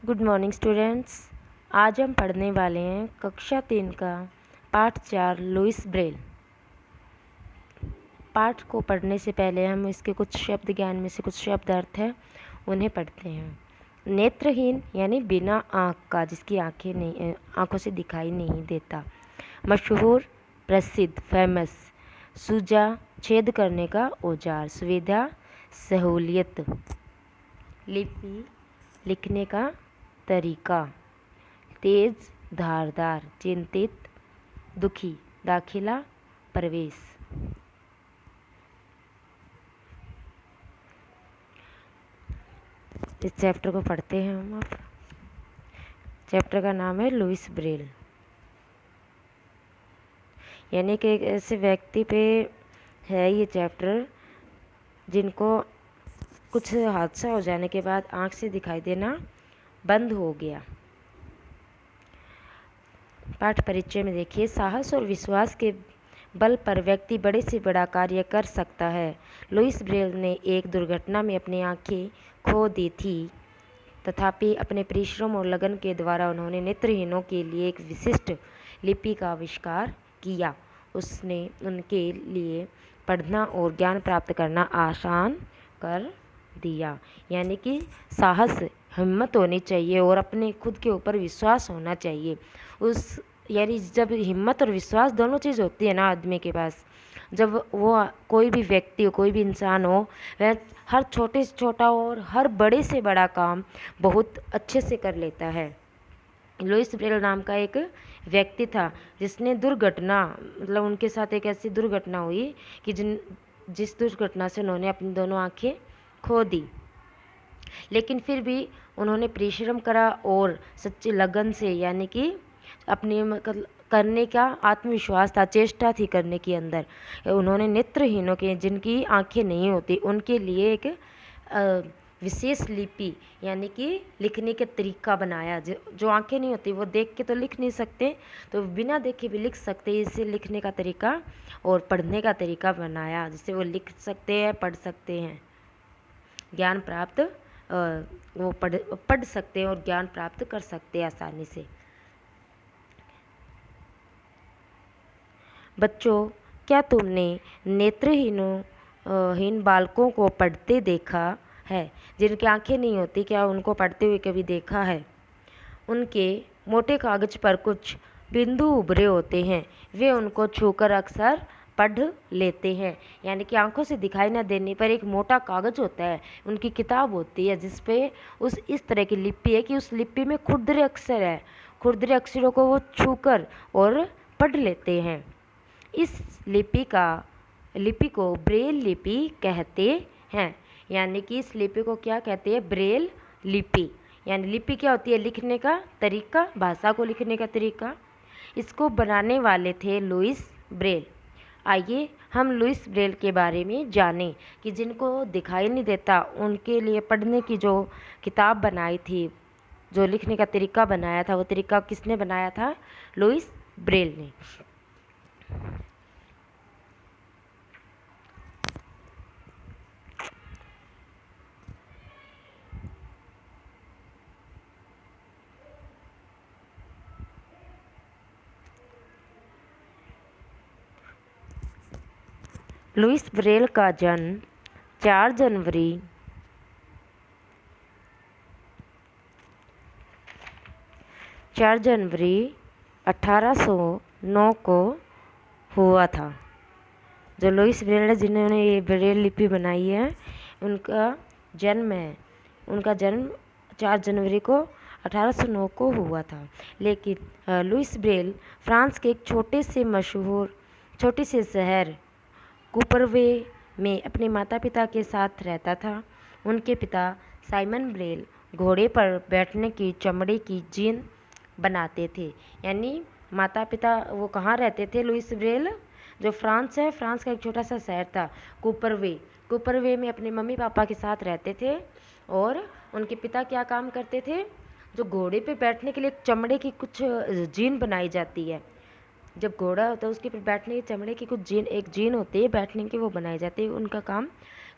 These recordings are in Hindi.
Good morning students. आज हम पढ़ने वाले हैं कक्षा 3 का पाठ 4 लुइस ब्रेल। पाठ को पढ़ने से पहले हम इसके कुछ शब्द ज्ञान में से कुछ शब्द अर्थ है उन्हें पढ़ते हैं। नेत्रहीन यानी बिना आँख का, जिसकी आँखें नहीं, आँखों से दिखाई नहीं देता। मशहूर, प्रसिद्ध, फेमस। सूजा, छेद करने का औजार। सुविधा, सहूलियत। लिपि, लिखने का तरीका। तेज, धारदार। चिंतित, दुखी। दाखिला, प्रवेश। इस चैप्टर को पढ़ते हैं हम अब। चैप्टर का नाम है लुइस ब्रेल। यानी कि एक ऐसे व्यक्ति पे है ये चैप्टर जिनको कुछ हादसा हो जाने के बाद आँख से दिखाई देना बंद हो गया। पाठ परिचय में देखिए, साहस और विश्वास के बल पर व्यक्ति बड़े से बड़ा कार्य कर सकता है। लुइस ब्रेल ने एक दुर्घटना में अपनी आंखें खो दी थी, तथापि अपने परिश्रम और लगन के द्वारा उन्होंने नेत्रहीनों के लिए एक विशिष्ट लिपि का आविष्कार किया। उसने उनके लिए पढ़ना और ज्ञान प्राप्त करना आसान कर दिया। यानी कि साहस, हिम्मत होनी चाहिए और अपने खुद के ऊपर विश्वास होना चाहिए। यानी जब हिम्मत और विश्वास दोनों चीज़ होती है ना आदमी के पास, जब वो कोई भी व्यक्ति हो, कोई भी इंसान हो, वह हर छोटे से छोटा और हर बड़े से बड़ा काम बहुत अच्छे से कर लेता है। लुइस ब्रेल नाम का एक व्यक्ति था जिसने दुर्घटना, मतलब उनके साथ एक ऐसी दुर्घटना हुई कि जिस दुर्घटना से उन्होंने अपनी दोनों आंखें खो दी, लेकिन फिर भी उन्होंने परिश्रम करा और सच्ची लगन से, यानी कि अपनी करने का आत्मविश्वास था, चेष्टा थी करने के अंदर। उन्होंने नेत्रहीनों के, जिनकी आंखें नहीं होती, उनके लिए एक विशेष लिपि यानी कि लिखने के तरीका बनाया। जो आंखें नहीं होती वो देख के तो लिख नहीं सकते, तो बिना देखे भी लिख सकते, इससे लिखने का तरीका और पढ़ने का तरीका बनाया, जिससे वो लिख सकते हैं, पढ़ सकते हैं, ज्ञान प्राप्त वो पढ़ सकते हैं और ज्ञान प्राप्त कर सकते हैं आसानी से। बच्चों, क्या तुमने नेत्रहीन बालकों को पढ़ते देखा है? जिनकी आंखें नहीं होती, क्या उनको पढ़ते हुए कभी देखा है? उनके मोटे कागज पर कुछ बिंदु उभरे होते हैं, वे उनको छूकर अक्सर पढ़ लेते हैं। यानी कि आंखों से दिखाई न देने पर एक मोटा कागज होता है, उनकी किताब होती है, जिस पे इस तरह की लिपि है कि उस लिपि में खुरदरे अक्षर है। खुरदरे अक्षरों को वो छूकर और पढ़ लेते हैं। इस लिपि को ब्रेल लिपि कहते हैं। यानी कि इस लिपि को क्या कहते हैं? ब्रेल लिपि। यानी लिपि क्या होती है? लिखने का तरीका, भाषा को लिखने का तरीका। इसको बनाने वाले थे लुइस ब्रेल। आइए हम लुइस ब्रेल के बारे में जानें कि जिनको दिखाई नहीं देता उनके लिए पढ़ने की जो किताब बनाई थी, जो लिखने का तरीका बनाया था, वो तरीका किसने बनाया था? लुइस ब्रेल ने। लुइस ब्रेल का जन्म 4 जनवरी 1809 को हुआ था। जो लुइस ब्रेल है, जिन्होंने ये ब्रेल लिपि बनाई है, उनका जन्म 4 जनवरी को 1809 को हुआ था। लेकिन लुइस ब्रेल फ्रांस के एक छोटे से शहर कूपरवे में अपने माता पिता के साथ रहता था। उनके पिता साइमन ब्रेल घोड़े पर बैठने की चमड़े की जीन बनाते थे। यानी माता पिता वो कहाँ रहते थे? लुइस ब्रेल जो फ्रांस है, फ्रांस का एक छोटा सा शहर था कूपरवे में अपने मम्मी पापा के साथ रहते थे। और उनके पिता क्या काम करते थे? जो घोड़े पे बैठने के लिए चमड़े की कुछ जीन बनाई जाती है, जब घोड़ा होता है उसके पर बैठने की चमड़े की कुछ एक जीन होती है बैठने की, वो बनाई जाती है, उनका काम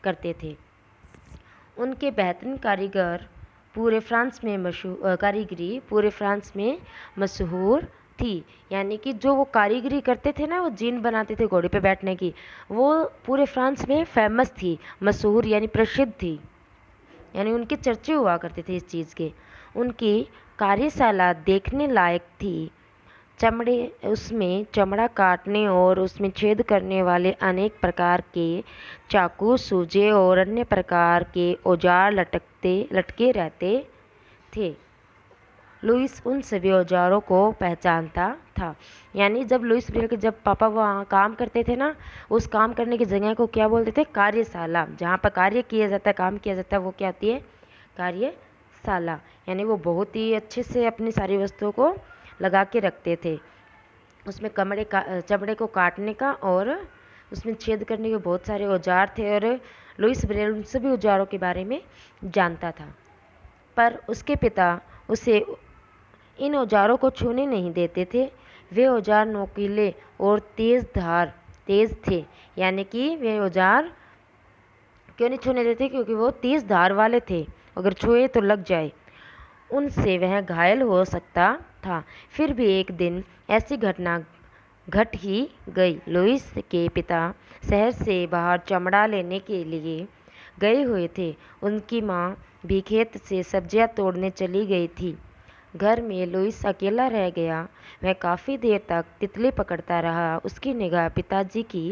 करते थे। उनके बेहतरीन कारीगर पूरे फ्रांस में मशहूर कारीगरी पूरे फ्रांस में मशहूर थी। यानी कि जो वो कारीगरी करते थे ना, वो जीन बनाते थे घोड़े पे बैठने की, वो पूरे फ्रांस में फेमस थी, मशहूर यानी प्रसिद्ध थी, यानी उनके चर्चे हुआ करते थे इस चीज़ के। उनकी कार्यशाला देखने लायक थी। उसमें चमड़ा काटने और उसमें छेद करने वाले अनेक प्रकार के चाकू, सूजे और अन्य प्रकार के औजार लटके रहते थे। लुइस उन सभी औजारों को पहचानता था। यानी जब लुइस ब्रेल के जब पापा वहाँ काम करते थे ना, उस काम करने की जगह को क्या बोलते थे? कार्यशाला। जहाँ पर कार्य किया जाता है, काम किया जाता है, वो क्या होती है? कार्यशाला। यानी वो बहुत ही अच्छे से अपनी सारी वस्तुओं को लगा के रखते थे। उसमें चमड़े को काटने का और उसमें छेद करने के बहुत सारे औजार थे, और लुइस ब्रेल उन सभी औजारों के बारे में जानता था। पर उसके पिता उसे इन औजारों को छूने नहीं देते थे। वे औजार नोकीले और तेज थे। यानी कि वे औजार क्यों नहीं छूने देते? क्योंकि वो तेज धार वाले थे, अगर छुए तो लग जाए, उनसे वह घायल हो सकता था। फिर भी एक दिन ऐसी घटना घट ही गई। लुइस के पिता शहर से बाहर चमड़ा लेने के लिए गए हुए थे। उनकी माँ भी खेत से सब्जियां तोड़ने चली गई थी। घर में लुइस अकेला रह गया। वह काफ़ी देर तक तितली पकड़ता रहा। उसकी निगाह पिताजी की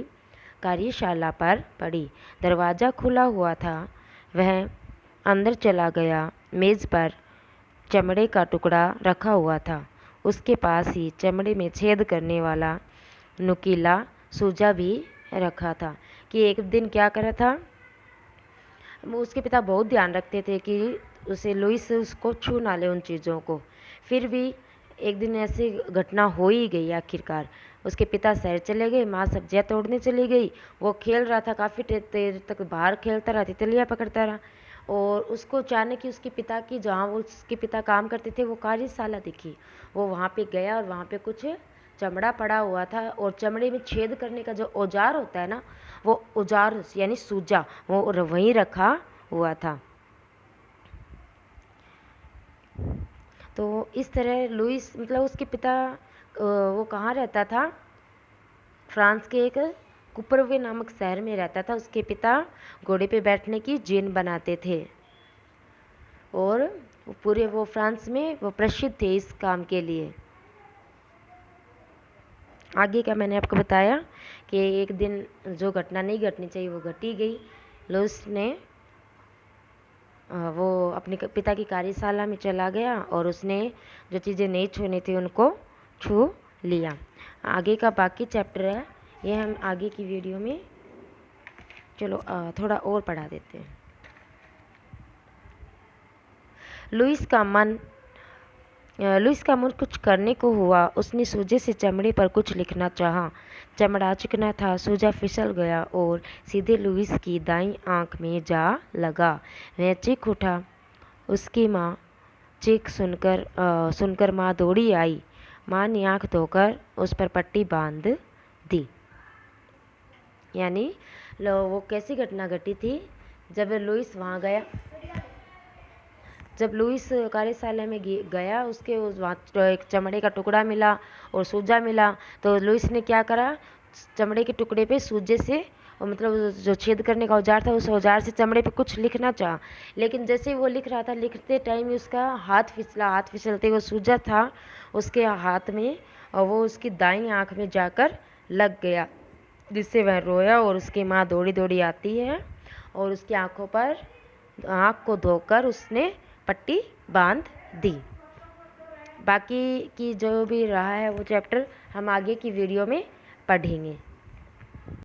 कार्यशाला पर पड़ी। दरवाज़ा खुला हुआ था। वह अंदर चला गया। मेज़ पर चमड़े का टुकड़ा रखा हुआ था। उसके पास ही चमड़े में छेद करने वाला नुकीला सूजा भी रखा था। कि एक दिन क्या करा था, उसके पिता बहुत ध्यान रखते थे कि लुइस उसको छू ना ले उन चीज़ों को। फिर भी एक दिन ऐसी घटना हो ही गई। आखिरकार उसके पिता शहर चले गए, माँ सब्जियाँ तोड़ने चली गई। वो खेल रहा था, काफ़ी देर तक बाहर खेलता रहा, तितलियाँ पकड़ता रहा, और उसको अचानक ही उसके पिता की, जहाँ वो उसके पिता काम करते थे, वो कार्यशाला दिखी। वो वहाँ पे गया और वहाँ पे कुछ चमड़ा पड़ा हुआ था, और चमड़े में छेद करने का जो औजार होता है ना, वो औजार यानी सूजा, वो वहीं रखा हुआ था। तो इस तरह लुइस, मतलब उसके पिता वो कहाँ रहता था? फ्रांस के एक कुपरवे नामक शहर में रहता था। उसके पिता घोड़े पे बैठने की जीन बनाते थे, और पूरे वो फ्रांस में वो प्रसिद्ध थे इस काम के लिए। आगे का मैंने आपको बताया कि एक दिन जो घटना नहीं घटनी चाहिए वो घटी गई। लुइस ने वो अपने पिता की कार्यशाला में चला गया, और उसने जो चीज़ें नहीं छूनी थी उनको छू लिया। आगे का बाकी चैप्टर है, ये हम आगे की वीडियो में चलो थोड़ा और पढ़ा देते हैं। लुइस का मन कुछ करने को हुआ। उसने सूजे से चमड़े पर कुछ लिखना चाहा। चमड़ा चिकना था। सूजा फिसल गया और सीधे लुइस की दाईं आंख में जा लगा। वह चीख उठा। उसकी माँ चीख सुनकर माँ दौड़ी आई। माँ ने आँख धोकर उस पर पट्टी बांध दी। यानी वो कैसी घटना घटी थी? जब लुइस वहाँ गया, जब लुइस कार्यशाला में गया, उसके वहाँ एक चमड़े का टुकड़ा मिला और सूजा मिला। तो लुइस ने क्या करा, चमड़े के टुकड़े पे सूजे से, और मतलब जो छेद करने का औजार था, उस औजार से चमड़े पे कुछ लिखना चाहा। लेकिन जैसे ही वो लिख रहा था, लिखते टाइम उसका हाथ फिसला। हाथ फिसलते वो सूजा था उसके हाथ में, और वो उसकी दाईं आँख में जाकर लग गया, जिससे वह रोया। और उसकी माँ दौड़ी दौड़ी आती है, और उसकी आँखों पर आँख को धोकर उसने पट्टी बांध दी। बाकी की जो भी रहा है वो चैप्टर हम आगे की वीडियो में पढ़ेंगे।